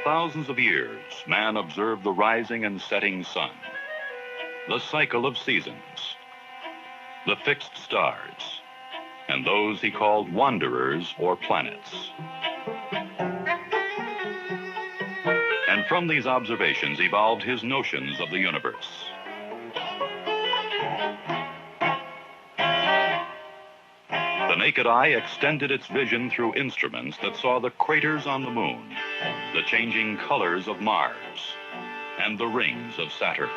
thousands of years, man observed the rising and setting sun, the cycle of seasons, the fixed stars, and those he called wanderers or planets. And from these observations evolved his notions of the universe. The naked eye extended its vision through instruments that saw the craters on the moon, the changing colors of Mars, and the rings of Saturn.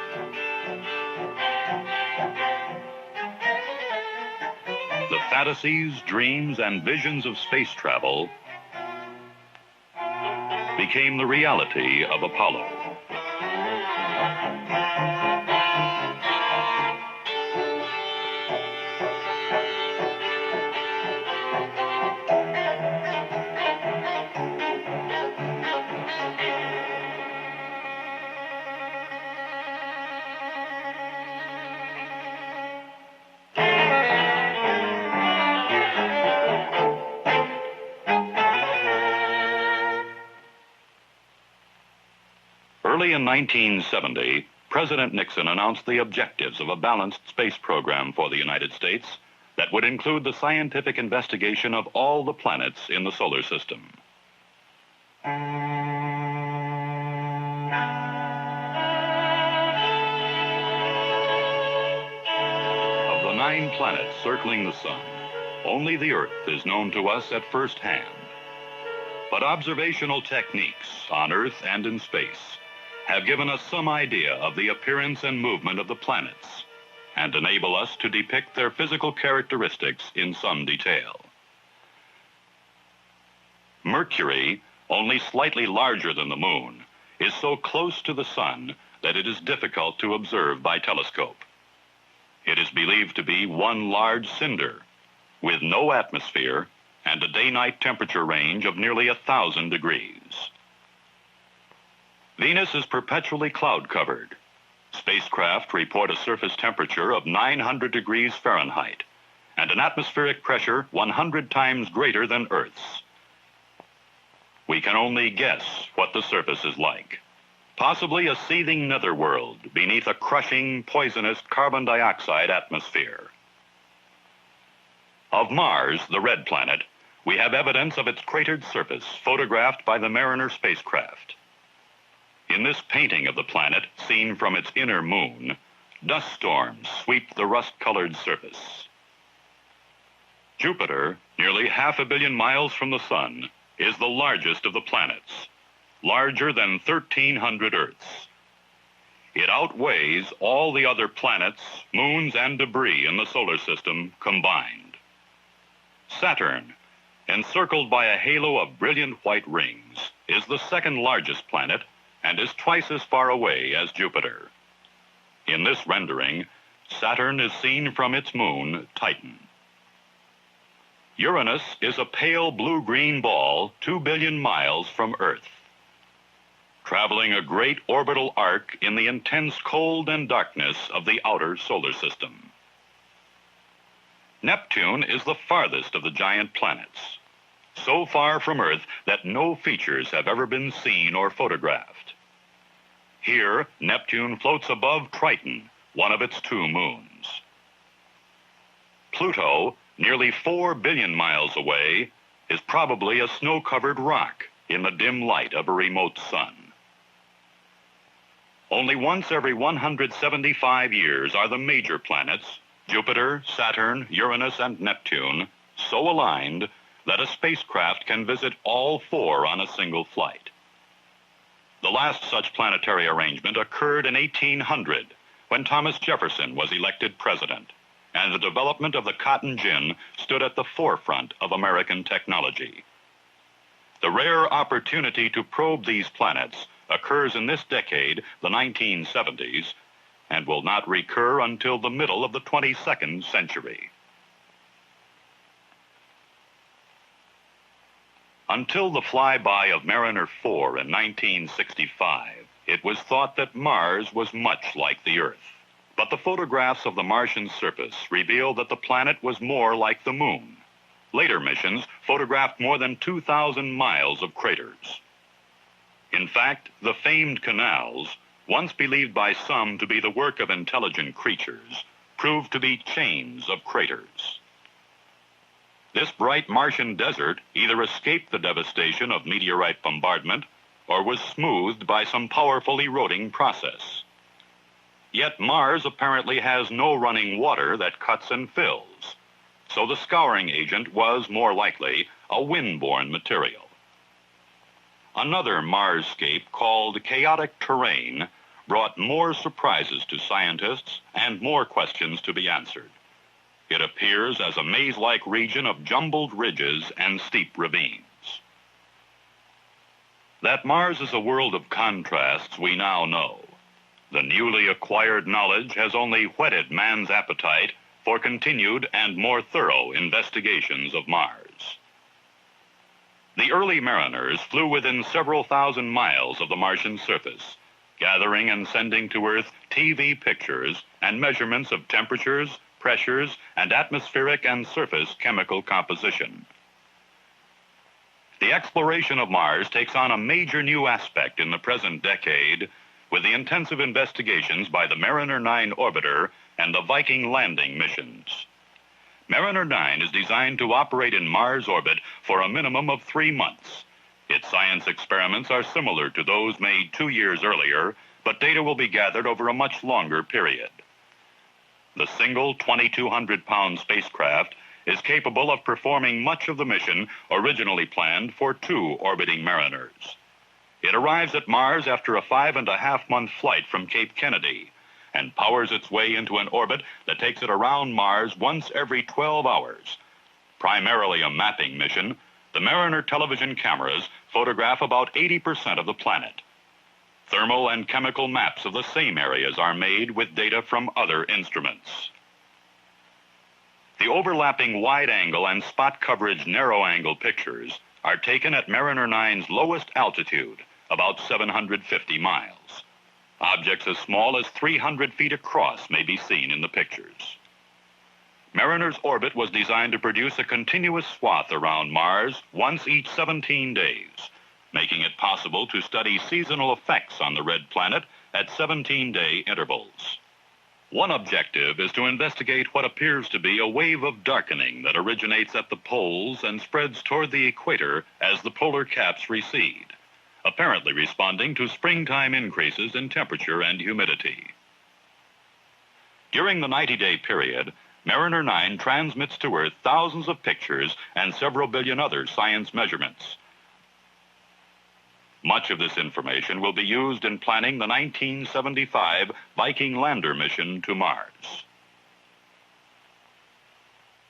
The fantasies, dreams, and visions of space travel became the reality of Apollo. Early in 1970, President Nixon announced the objectives of a balanced space program for the United States that would include the scientific investigation of all the planets in the solar system. Of the 9 planets circling the sun, only the Earth is known to us at first hand. But observational techniques on Earth and in space have given us some idea of the appearance and movement of the planets and enable us to depict their physical characteristics in some detail. Mercury, only slightly larger than the moon, is so close to the sun that it is difficult to observe by telescope. It is believed to be one large cinder with no atmosphere and a day-night temperature range of nearly 1,000 degrees. Venus is perpetually cloud-covered. Spacecraft report a surface temperature of 900 degrees Fahrenheit and an atmospheric pressure 100 times greater than Earth's. We can only guess what the surface is like. Possibly a seething netherworld beneath a crushing, poisonous carbon dioxide atmosphere. Of Mars, the red planet, we have evidence of its cratered surface photographed by the Mariner spacecraft. In this painting of the planet, seen from its inner moon, dust storms sweep the rust-colored surface. Jupiter, nearly 500 million miles from the sun, is the largest of the planets, larger than 1,300 Earths. It outweighs all the other planets, moons, and debris in the solar system combined. Saturn, encircled by a halo of brilliant white rings, is the second largest planet and is twice as far away as Jupiter. In this rendering, Saturn is seen from its moon, Titan. Uranus is a pale blue-green ball 2 billion miles from Earth, traveling a great orbital arc in the intense cold and darkness of the outer solar system. Neptune is the farthest of the giant planets, so far from Earth that no features have ever been seen or photographed. Here, Neptune floats above Triton, one of its 2 moons. Pluto, nearly 4 billion miles away, is probably a snow-covered rock in the dim light of a remote sun. Only once every 175 years are the major planets, Jupiter, Saturn, Uranus, and Neptune, so aligned that a spacecraft can visit all 4 on a single flight. The last such planetary arrangement occurred in 1800, when Thomas Jefferson was elected president, and the development of the cotton gin stood at the forefront of American technology. The rare opportunity to probe these planets occurs in this decade, the 1970s, and will not recur until the middle of the 22nd century. Until the flyby of Mariner 4 in 1965, it was thought that Mars was much like the Earth. But the photographs of the Martian surface revealed that the planet was more like the moon. Later missions photographed more than 2,000 miles of craters. In fact, the famed canals, once believed by some to be the work of intelligent creatures, proved to be chains of craters. This bright Martian desert either escaped the devastation of meteorite bombardment or was smoothed by some powerful eroding process. Yet Mars apparently has no running water that cuts and fills, so the scouring agent was more likely a wind-borne material. Another Marsscape called chaotic terrain brought more surprises to scientists and more questions to be answered. It appears as a maze-like region of jumbled ridges and steep ravines. That Mars is a world of contrasts we now know. The newly acquired knowledge has only whetted man's appetite for continued and more thorough investigations of Mars. The early mariners flew within several thousand miles of the Martian surface, gathering and sending to Earth TV pictures and measurements of temperatures, pressures, and atmospheric and surface chemical composition. The exploration of Mars takes on a major new aspect in the present decade with the intensive investigations by the Mariner 9 orbiter and the Viking landing missions. Mariner 9 is designed to operate in Mars orbit for a minimum of 3 months. Its science experiments are similar to those made 2 years earlier, but data will be gathered over a much longer period. The single 2,200-pound spacecraft is capable of performing much of the mission originally planned for 2 orbiting mariners. It arrives at Mars after a 5.5-month flight from Cape Kennedy and powers its way into an orbit that takes it around Mars once every 12 hours. Primarily a mapping mission, the Mariner television cameras photograph about 80% of the planet. Thermal and chemical maps of the same areas are made with data from other instruments. The overlapping wide-angle and spot coverage narrow-angle pictures are taken at Mariner 9's lowest altitude, about 750 miles. Objects as small as 300 feet across may be seen in the pictures. Mariner's orbit was designed to produce a continuous swath around Mars once each 17 days, making it possible to study seasonal effects on the red planet at 17-day intervals. One objective is to investigate what appears to be a wave of darkening that originates at the poles and spreads toward the equator as the polar caps recede, apparently responding to springtime increases in temperature and humidity. During the 90-day period, Mariner 9 transmits to Earth thousands of pictures and several billion other science measurements. Much of this information will be used in planning the 1975 Viking lander mission to Mars.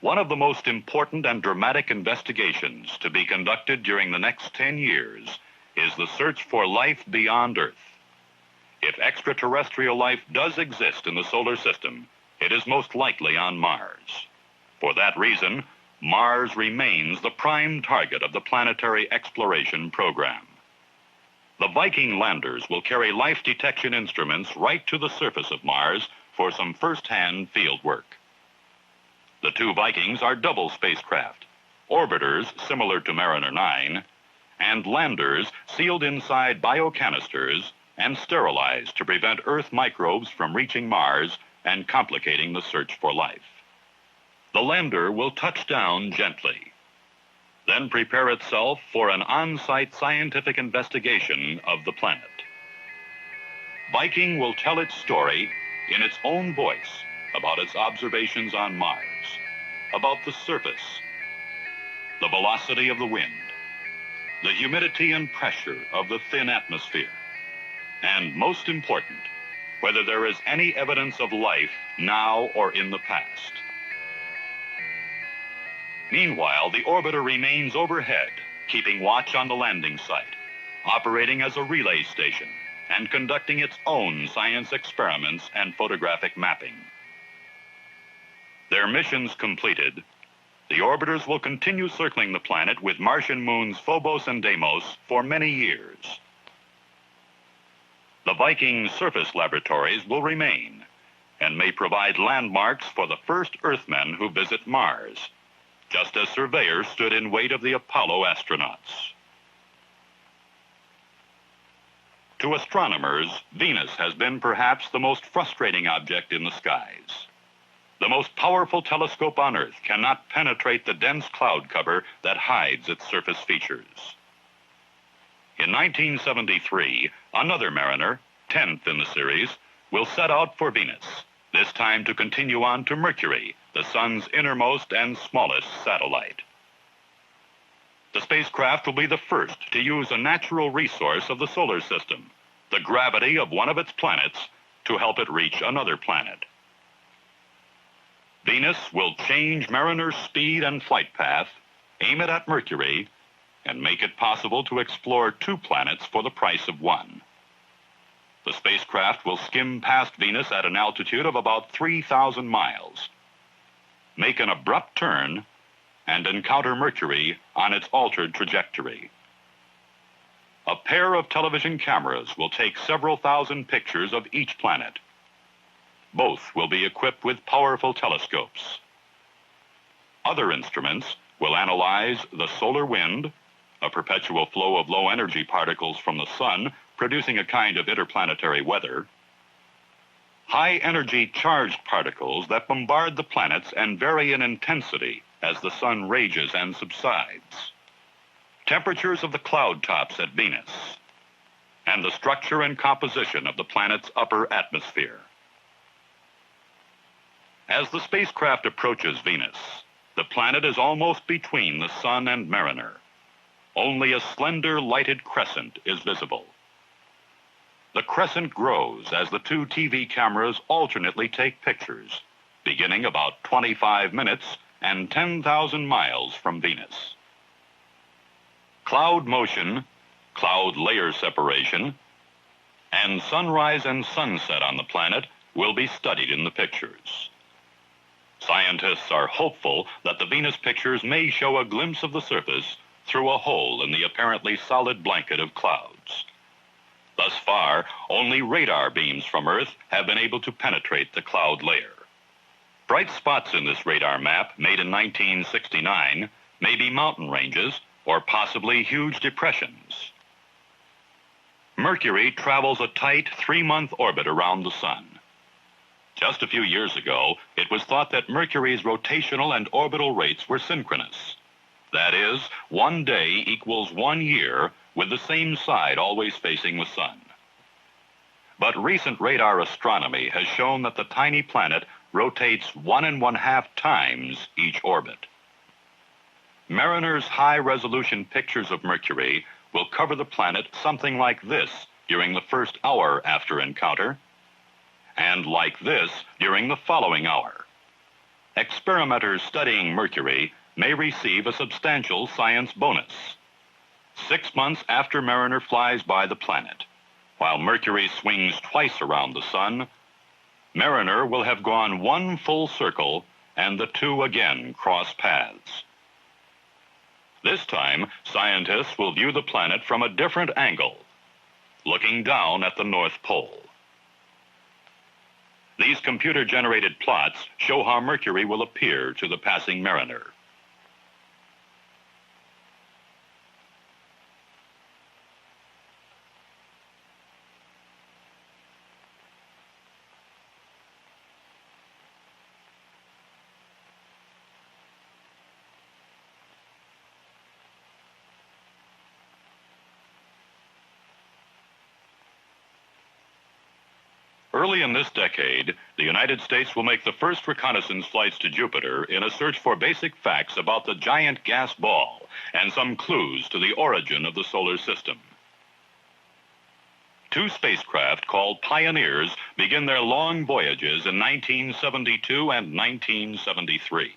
One of the most important and dramatic investigations to be conducted during the next 10 years is the search for life beyond Earth. If extraterrestrial life does exist in the solar system, it is most likely on Mars. For that reason, Mars remains the prime target of the planetary exploration program. The Viking landers will carry life detection instruments right to the surface of Mars for some first-hand field work. The 2 Vikings are double spacecraft, orbiters similar to Mariner 9, and landers sealed inside biocanisters and sterilized to prevent Earth microbes from reaching Mars and complicating the search for life. The lander will touch down gently, then prepare itself for an on-site scientific investigation of the planet. Viking will tell its story in its own voice about its observations on Mars, about the surface, the velocity of the wind, the humidity and pressure of the thin atmosphere, and most important, whether there is any evidence of life now or in the past. Meanwhile, the orbiter remains overhead, keeping watch on the landing site, operating as a relay station, and conducting its own science experiments and photographic mapping. Their missions completed, the orbiters will continue circling the planet with Martian moons Phobos and Deimos for many years. The Viking surface laboratories will remain and may provide landmarks for the first Earthmen who visit Mars, just as surveyors stood in wait of the Apollo astronauts. To astronomers, Venus has been perhaps the most frustrating object in the skies. The most powerful telescope on Earth cannot penetrate the dense cloud cover that hides its surface features. In 1973, another mariner, 10th in the series, will set out for Venus, this time to continue on to Mercury, the Sun's innermost and smallest satellite. The spacecraft will be the first to use a natural resource of the solar system, the gravity of one of its planets, to help it reach another planet. Venus will change Mariner's speed and flight path, aim it at Mercury, and make it possible to explore 2 planets for the price of 1. The spacecraft will skim past Venus at an altitude of about 3,000 miles, make an abrupt turn, and encounter Mercury on its altered trajectory. A pair of television cameras will take several thousand pictures of each planet. Both will be equipped with powerful telescopes. Other instruments will analyze the solar wind, a perpetual flow of low-energy particles from the sun producing a kind of interplanetary weather, high-energy charged particles that bombard the planets and vary in intensity as the sun rages and subsides, temperatures of the cloud tops at Venus, and the structure and composition of the planet's upper atmosphere. As the spacecraft approaches Venus, the planet is almost between the Sun and Mariner. Only a slender lighted crescent is visible. The crescent grows as the 2 TV cameras alternately take pictures, beginning about 25 minutes and 10,000 miles from Venus. Cloud motion, cloud layer separation, and sunrise and sunset on the planet will be studied in the pictures. Scientists are hopeful that the Venus pictures may show a glimpse of the surface through a hole in the apparently solid blanket of clouds. Thus far, only radar beams from Earth have been able to penetrate the cloud layer. Bright spots in this radar map, made in 1969, may be mountain ranges or possibly huge depressions. Mercury travels a tight 3-month orbit around the Sun. Just a few years ago, it was thought that Mercury's rotational and orbital rates were synchronous. That is, 1 day equals 1 year, with the same side always facing the Sun. But recent radar astronomy has shown that the tiny planet rotates 1½ times each orbit. Mariner's high-resolution pictures of Mercury will cover the planet something like this during the first hour after encounter, and like this during the following hour. Experimenters studying Mercury may receive a substantial science bonus. 6 months after Mariner flies by the planet, while Mercury swings twice around the Sun, Mariner will have gone 1 full circle and the 2 again cross paths. This time, scientists will view the planet from a different angle, looking down at the North Pole. These computer-generated plots show how Mercury will appear to the passing Mariner. Early in this decade, the United States will make the first reconnaissance flights to Jupiter in a search for basic facts about the giant gas ball and some clues to the origin of the solar system. 2 spacecraft called Pioneers begin their long voyages in 1972 and 1973.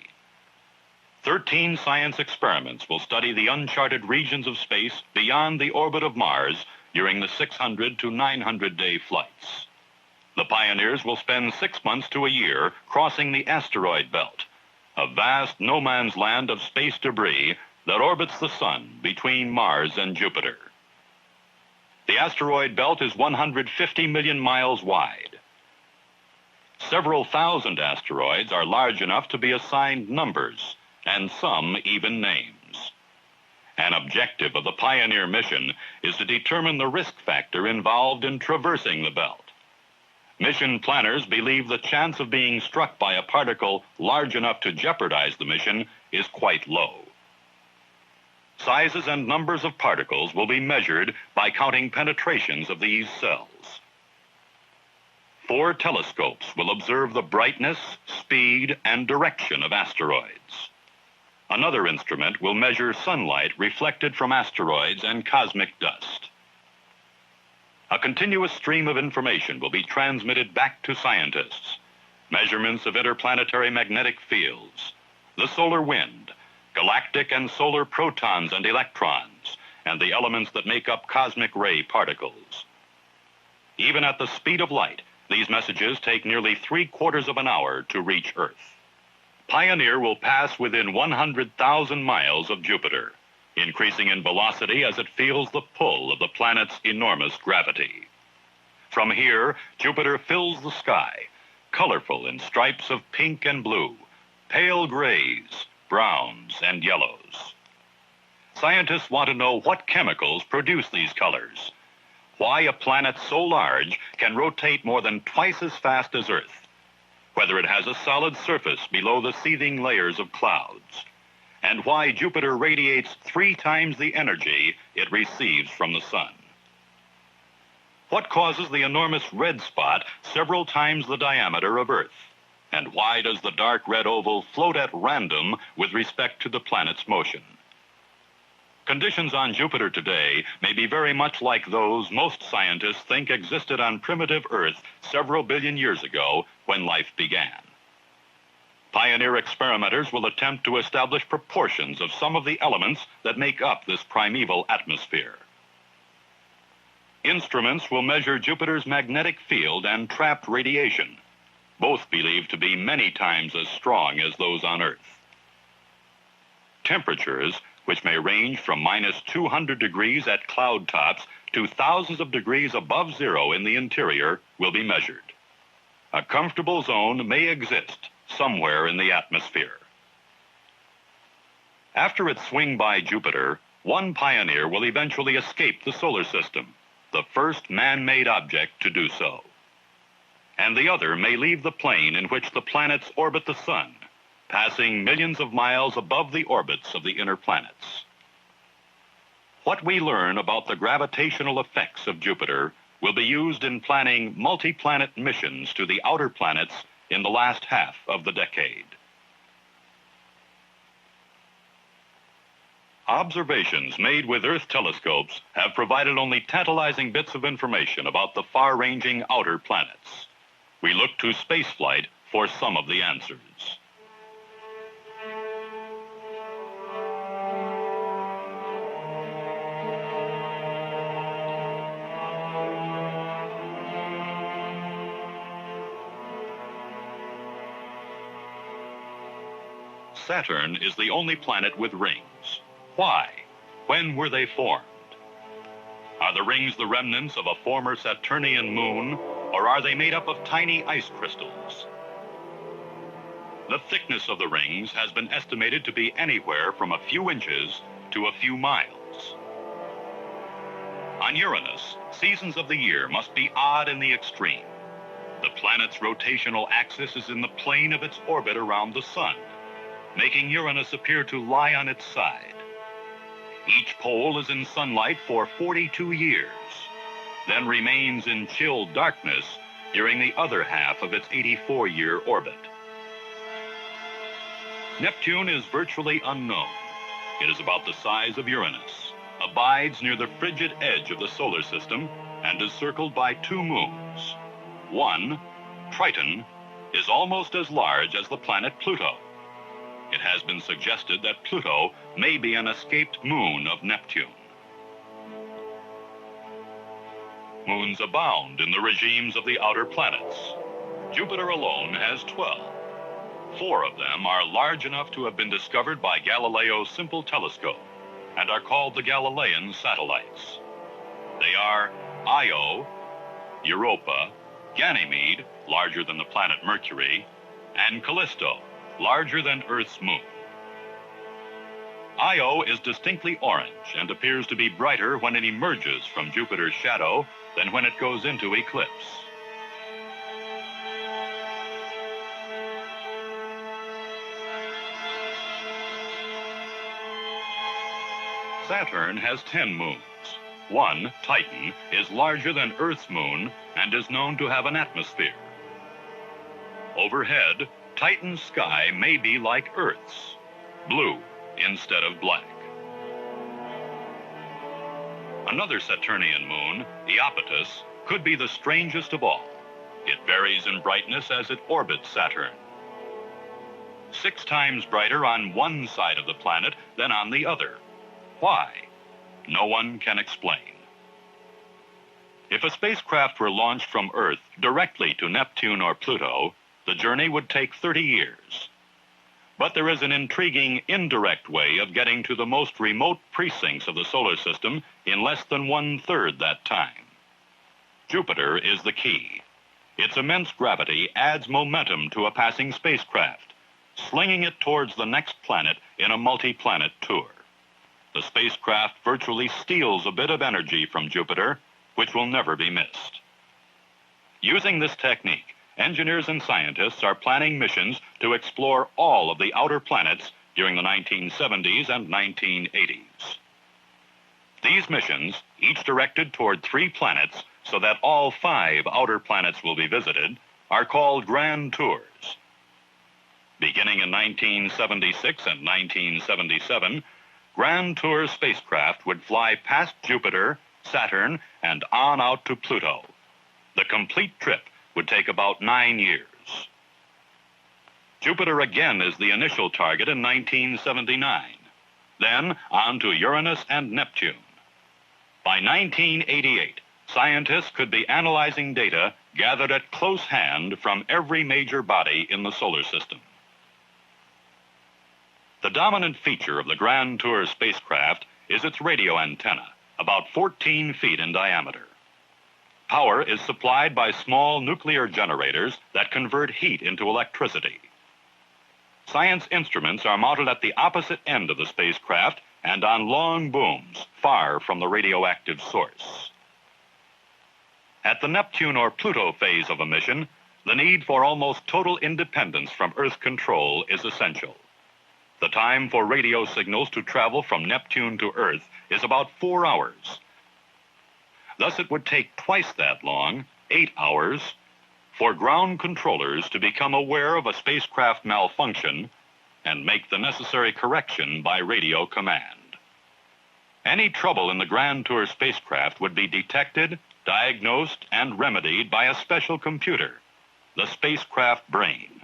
13 science experiments will study the uncharted regions of space beyond the orbit of Mars during the 600 to 900-day flights. The Pioneers will spend 6 months to a year crossing the asteroid belt, a vast no-man's land of space debris that orbits the Sun between Mars and Jupiter. The asteroid belt is 150 million miles wide. Several thousand asteroids are large enough to be assigned numbers, and some even names. An objective of the Pioneer mission is to determine the risk factor involved in traversing the belt. Mission planners believe the chance of being struck by a particle large enough to jeopardize the mission is quite low. Sizes and numbers of particles will be measured by counting penetrations of these cells. 4 telescopes will observe the brightness, speed, and direction of asteroids. Another instrument will measure sunlight reflected from asteroids and cosmic dust. A continuous stream of information will be transmitted back to scientists. Measurements of interplanetary magnetic fields, the solar wind, galactic and solar protons and electrons, and the elements that make up cosmic ray particles. Even at the speed of light, these messages take nearly 3/4 of an hour to reach Earth. Pioneer will pass within 100,000 miles of Jupiter, increasing in velocity as it feels the pull of the planet's enormous gravity. From here, Jupiter fills the sky, colorful in stripes of pink and blue, pale grays, browns, and yellows. Scientists want to know what chemicals produce these colors, why a planet so large can rotate more than twice as fast as Earth, whether it has a solid surface below the seething layers of clouds, and why Jupiter radiates 3 times the energy it receives from the sun. What causes the enormous red spot several times the diameter of Earth? And why does the dark red oval float at random with respect to the planet's motion? Conditions on Jupiter today may be very much like those most scientists think existed on primitive Earth several billion years ago when life began. Pioneer experimenters will attempt to establish proportions of some of the elements that make up this primeval atmosphere. Instruments will measure Jupiter's magnetic field and trapped radiation, both believed to be many times as strong as those on Earth. Temperatures, which may range from -200 degrees at cloud tops to thousands of degrees above zero in the interior, will be measured. A comfortable zone may exist somewhere in the atmosphere. After its swing by Jupiter, one Pioneer will eventually escape the solar system, the first man-made object to do so. And the other may leave the plane in which the planets orbit the sun, passing millions of miles above the orbits of the inner planets. What we learn about the gravitational effects of Jupiter will be used in planning multi-planet missions to the outer planets in the last half of the decade. Observations made with Earth telescopes have provided only tantalizing bits of information about the far-ranging outer planets. We look to spaceflight for some of the answers. Saturn is the only planet with rings. Why? When were they formed? Are the rings the remnants of a former Saturnian moon, or are they made up of tiny ice crystals? The thickness of the rings has been estimated to be anywhere from a few inches to a few miles. On Uranus, seasons of the year must be odd in the extreme. The planet's rotational axis is in the plane of its orbit around the sun, making Uranus appear to lie on its side. Each pole is in sunlight for 42 years, then remains in chill darkness during the other half of its 84-year orbit. Neptune is virtually unknown. It is about the size of Uranus, abides near the frigid edge of the solar system, and is circled by 2 moons. One, Triton, is almost as large as the planet Pluto. It has been suggested that Pluto may be an escaped moon of Neptune. Moons abound in the regimes of the outer planets. Jupiter alone has 12. 4 of them are large enough to have been discovered by Galileo's simple telescope and are called the Galilean satellites. They are Io, Europa, Ganymede, larger than the planet Mercury, and Callisto, larger than Earth's moon. Io is distinctly orange and appears to be brighter when it emerges from Jupiter's shadow than when it goes into eclipse. Saturn has 10 moons. One, Titan, is larger than Earth's moon and is known to have an atmosphere. Overhead, Titan's sky may be like Earth's, blue instead of black. Another Saturnian moon, Iapetus, could be the strangest of all. It varies in brightness as it orbits Saturn. 6 times brighter on one side of the planet than on the other. Why? No one can explain. If a spacecraft were launched from Earth directly to Neptune or Pluto, the journey would take 30 years. But there is an intriguing indirect way of getting to the most remote precincts of the solar system in less than 1/3 that time. Jupiter is the key. Its immense gravity adds momentum to a passing spacecraft, slinging it towards the next planet in a multi-planet tour. The spacecraft virtually steals a bit of energy from Jupiter, which will never be missed. Using this technique, engineers and scientists are planning missions to explore all of the outer planets during the 1970s and 1980s. These missions, each directed toward 3 planets so that all 5 outer planets will be visited, are called Grand Tours. Beginning in 1976 and 1977, Grand Tour spacecraft would fly past Jupiter, Saturn, and on out to Pluto. The complete trip would take about 9 years. Jupiter again is the initial target in 1979. Then on to Uranus and Neptune. By 1988, scientists could be analyzing data gathered at close hand from every major body in the solar system. The dominant feature of the Grand Tour spacecraft is its radio antenna, about 14 feet in diameter. Power is supplied by small nuclear generators that convert heat into electricity. Science instruments are mounted at the opposite end of the spacecraft and on long booms far from the radioactive source. At the Neptune or Pluto phase of a mission, the need for almost total independence from Earth control is essential. The time for radio signals to travel from Neptune to Earth is about 4 hours. Thus, it would take twice that long, 8 hours, for ground controllers to become aware of a spacecraft malfunction and make the necessary correction by radio command. Any trouble in the Grand Tour spacecraft would be detected, diagnosed, and remedied by a special computer, the spacecraft brain.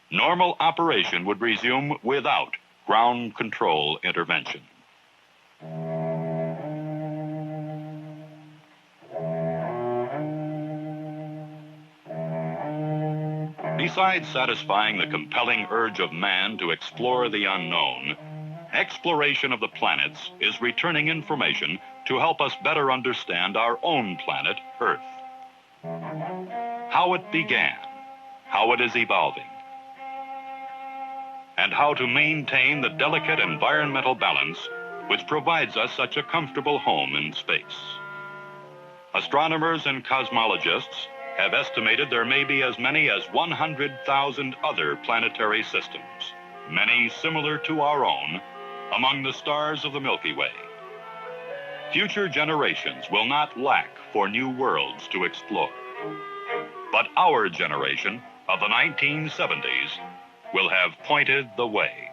Normal operation would resume without ground control intervention. Besides satisfying the compelling urge of man to explore the unknown, exploration of the planets is returning information to help us better understand our own planet, Earth. How it began, how it is evolving, and how to maintain the delicate environmental balance which provides us such a comfortable home in space. Astronomers and cosmologists have estimated there may be as many as 100,000 other planetary systems, many similar to our own, among the stars of the Milky Way. Future generations will not lack for new worlds to explore. But our generation of the 1970s will have pointed the way.